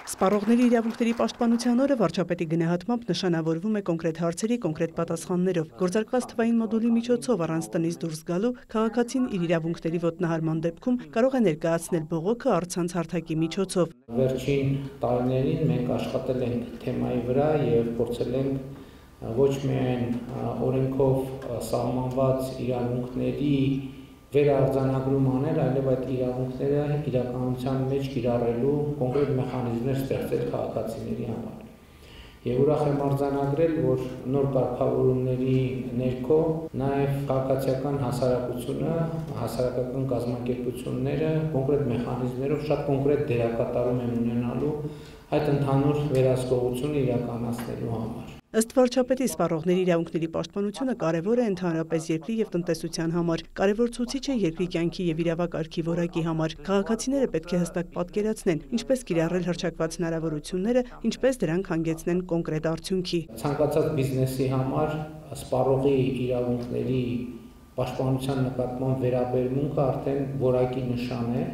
Սպառողների իրավունքների պաշտպանության օրը վարչապետի գնահատմամբ նշանավորվում է կոնկրետ հարցերի կոնկրետ պատասխաններով։ Գործարկված թվային մոդուլի միջոցով առանց տնից դուրս գալու քաղաքացին իր իրավունքների ոտնահարման դեպքում կարող է ներկայացնել բողոքը առցանց հարթակի միջոցով։ Վերջին տարիներին մենք աշխատել ենք թեմայի վրա եւ փորձել ենք ոչ միայն օրենքով սահմանված իրավունքների վերարձանագրում անել, այլև այդ իրավունքները իրականության մեջ կիրառելու կոնկրետ մեխանիզմներ ստեղծել քաղաքացիների համար։ Եվ ուրախ եմ արձանագրել, որ նոր կարգավորումների ներքո նաև քաղաքացիական հասարակությունը, հասարակական կազմակերպությունները կոնկրետ մեխանիզմներով շատ կոնկրետ դերակատարում են ունենալու այդ ընդհանուր վերահսկողությունը իրականացնելու համար։ Ըստ վարչապետի սպառողների իրավունքների պաշտպանությունը կարևոր է ընդհանրապես երկրի եւ տնտեսության համար, կարևոր ցուցիչ է երկրի կյանքի եւ իրավակարգի որակի համար։ Քաղաքացիները պետք է հստակ պատկերացնեն, ինչպես կիրառել հռչակված հնարավորությունները, ինչպես դրանք հանգեցնեն կոնկրետ արդյունքի։ Ցանկացած բիզնեսի համար սպառողի իրավունքների պաշտպանության նկատմամբ վերաբերմունքը արդեն որակի նշան է,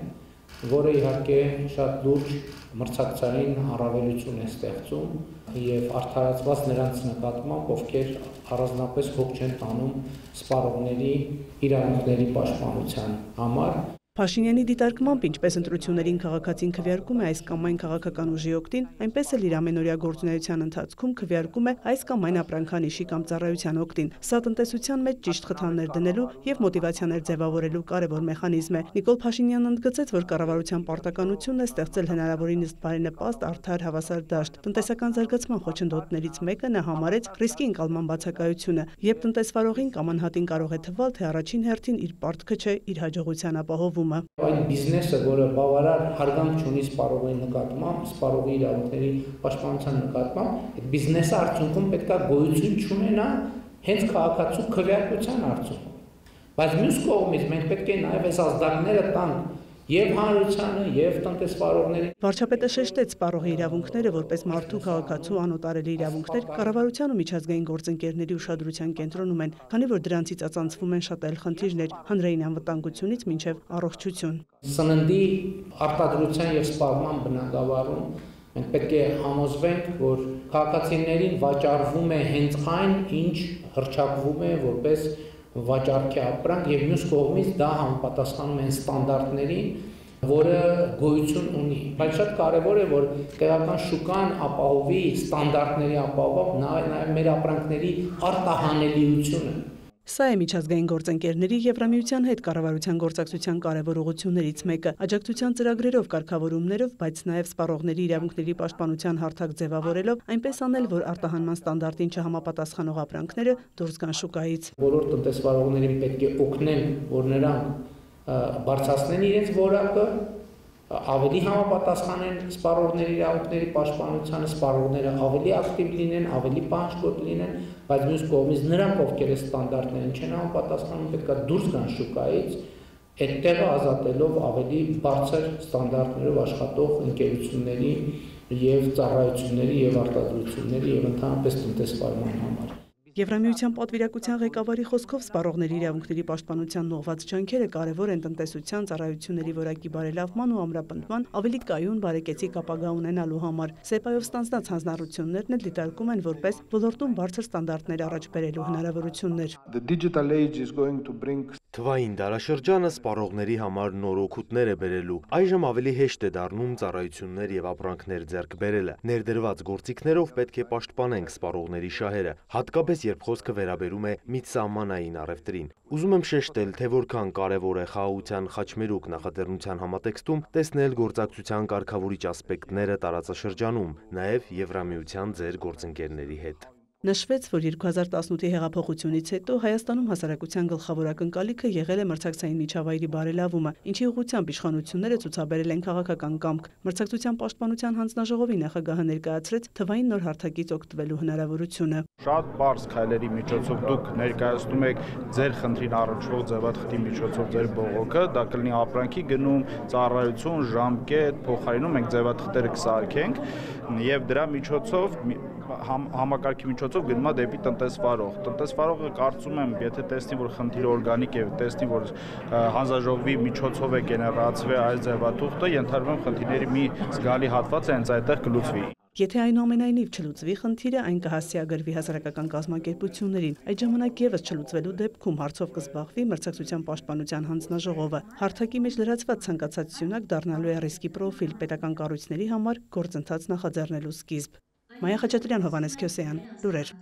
որը իհարկե շատ լուրջ մրցակցային առավելություն է ստեղծում եւ արդարացված նրանց նկատմամբ, ովքեր առանձնապես հոգ չեն տանում սպառողների իրավունքների պաշտպանության համար։ Փաշինյանի դիտարկմամբ, ինչպես ընտրություններին քաղաքացին քվեարկում է այս կամ այն քաղաքական ուժի օգտին, այնպես էլ իր ամենօրյա գործունեության ընթացքում քվեարկում է այս կամ այն ապրանքանիշի կամ ծառայության օգտին։ Սա տնտեսության մեջ ճիշտ խթաններ դնելու եւ մոտիվացիաներ ձևավորելու կարևոր մեխանիզմ է։ Նիկոլ Փաշինյանն ընդգծեց, որ կառավարության պարտականությունն է ստեղծել հնարավորինս բարենպաստ, արդար, հավասար դաշտ։ Տնտեսական զարգացման խոչընդոտներից մեկը նա համարեց ռիսկի ընկալման բացակայությունը, երբ տնտեսվարողին կամ անհատին կարող է թվալ, թե առաջին հերթին իր պարտքը չէ, իր հաջողության ապահովում։ Այդ բիզնեսը, որը բավարար հարգանք չունի սպառողի նկատմամբ, սպառողի իրավունքների պաշտպանության նկատմամբ, այդ բիզնեսը արդյունքում պետք է գոյություն չունենա հենց քաղաքացու քվեարկության արդյունքում։ Բայց մյուս կողմից մենք պետք է նաև այս ազդակները տանք եւ հանրությանը, եւ տնտեսվարողներին։ Վարչապետը շեշտեց սպառողի իրավունքները որպես մարդու քաղաքացու անօտարելի իրավունքներ կառավարության ու միջազգային գործընկերների ուշադրության կենտրոնում են, քանի որ դրանցից ածանցվում են շատ այլ խնդիրներ, հանրային անվտանգությունից մինչև առողջություն։ Սննդի արտադրության եւ սպառման բնագավառում մենք պետք է համոզվենք, որ քաղաքացիներին վաճառվում է հենց այն, ինչ հռչակվում է որպես վաճառքի ապրանք եւ մյուս կողմից դա համապատասխանում են ստանդարտներին, որը գոյություն ունի։ Բայց շատ կարեւոր է, որ տեղական շուկան ապահովի ստանդարտների ապահովով նաեւ մեր ապրանքների արտահանելիությունը։ Սա է միջազգային գործընկերների Եվրամիության հետ կառավարության գործակցության կարևոր ուղղություններից մեկը։ Աջակցության ծրագրերով, կարգավորումներով, բայց նաև սպառողների իրավունքների պաշտպանության հարթակ ձևավորելով, այնպես անել, որ արտահանման ստանդարտին չհամապատասխանող ապրանքները դուրս գան շուկայից։ Բոլոր տնտեսվարողներին պետք է օգնեն, որ նրանք բարձրացնեն իրենց որակը, ավելի համապատասխանեն սպառողների իրավունքների պաշտպանությանը, սպառողները ավելի ակտիվ լինեն, ավելի պահանջկոտ լինեն, բայց մյուս կողմից նրանք, ովքեր այս ստանդարտներին չեն համապատասխանում, պետք է դուրս գան շուկայից, այդ տեղը ազատելով ավելի բարձր ստանդարտներով աշխատող ընկերությունների եւ ծառայությունների եւ արտադրությունների եւ ընդհանրապես տնտեսվարման համար։ Եվրամիության պատվիրակության ղեկավարի խոսքով սպառողների իրավունքների պաշտպանության ուղղված ջանքերը կարևոր են տնտեսության, ծառայությունների որակի բարելավման ու ամրապնդման ավելի կայուն բարեկեցիկ ապագա ունենալու համար։ ՍԵՊԱ-ով ստանձնած հանձնառություններն էլ դիտարկում են որպես ոլորտում բարձր ստանդարտներ առաջ բերելու հնարավորություններ։ Թվային դարաշրջանը սպառողների համար նոր օգուտներ է բերելու։ Այժմ ավելի հեշտ է դառնում ծառայություններ եւ ապրանքներ ձեռք բերելը։ Ներդրված գործիքներով պետք է պաշտպանենք սպառողների շահերը, հատկապես երբ խոսքը վերաբերում է միջսահմանային առևտրին։ Ուզում եմ շեշտել, թե որքան կարևոր է խաղաղության խաչմերուկ նախաձեռնության համատեքստում տեսնել գործակցության կարգավորիչ ասպեկտները տարածաշրջանում, նաեւ Եվրամիության ձեր գործընկերների հետ։ Նշվեց, որ 2018-ի հեղափոխությունից հետո Հայաստանում հասարակության գլխավոր ակնկալիքը եղել է մրցակցային միջավայրի բարելավումը, ինչի ուղղությամբ իշխանությունները ցուցաբերել են քաղաքական կամք։ Մրցակցության պաշտպանության հանձնաժողովի նախագահը ներկայացրեց թվային նոր հարթակից օգտվելու հնարավորությունը։ Շատ բարձ քայլերի միջոցով դուք ներկայացնում եք ձեր խնդրին առնչվող ձևաթղթի միջոցով ձեր բողոքը, դա կլինի ապրանքի գնում, ծառայություն, ժամկետ, փոխարինում, մենք ձևաթղթերը կսարքենք եւ դրա միջոցով համակարգի միջոցով գնում է դեպի տնտեսվարող։ Տնտեսվարողը կարծում եմ, եթե տեսնի, որ խնդիրը օրգանիկ է, տեսնի, որ հանձնաժողովի միջոցով է գեներացվել այս ձևաթուղթը, ենթադրում եմ խնդիրների մի զգալի հատվածը հենց այդտեղ կլուծվի։ Եթե այնուամենայնիվ չլուծվի խնդիրը, այն կհասցեագրվի հասարակական կազմակերպություններին։ Այդ ժամանակ եւս չլուծվելու դեպքում հարցով կզբաղվի մրցակցության պաշտպանության հանձնաժողովը։ Հարթակի մեջ լրացված ցանկացած սյունակ դառնալու է ռիսկի պրոֆիլ պետական կառույցների համար գործընթաց նախաձեռնելու սկիզբ։ Մայա Խաչատրյան, Հովհաննես Քյոսեյան, լուրեր։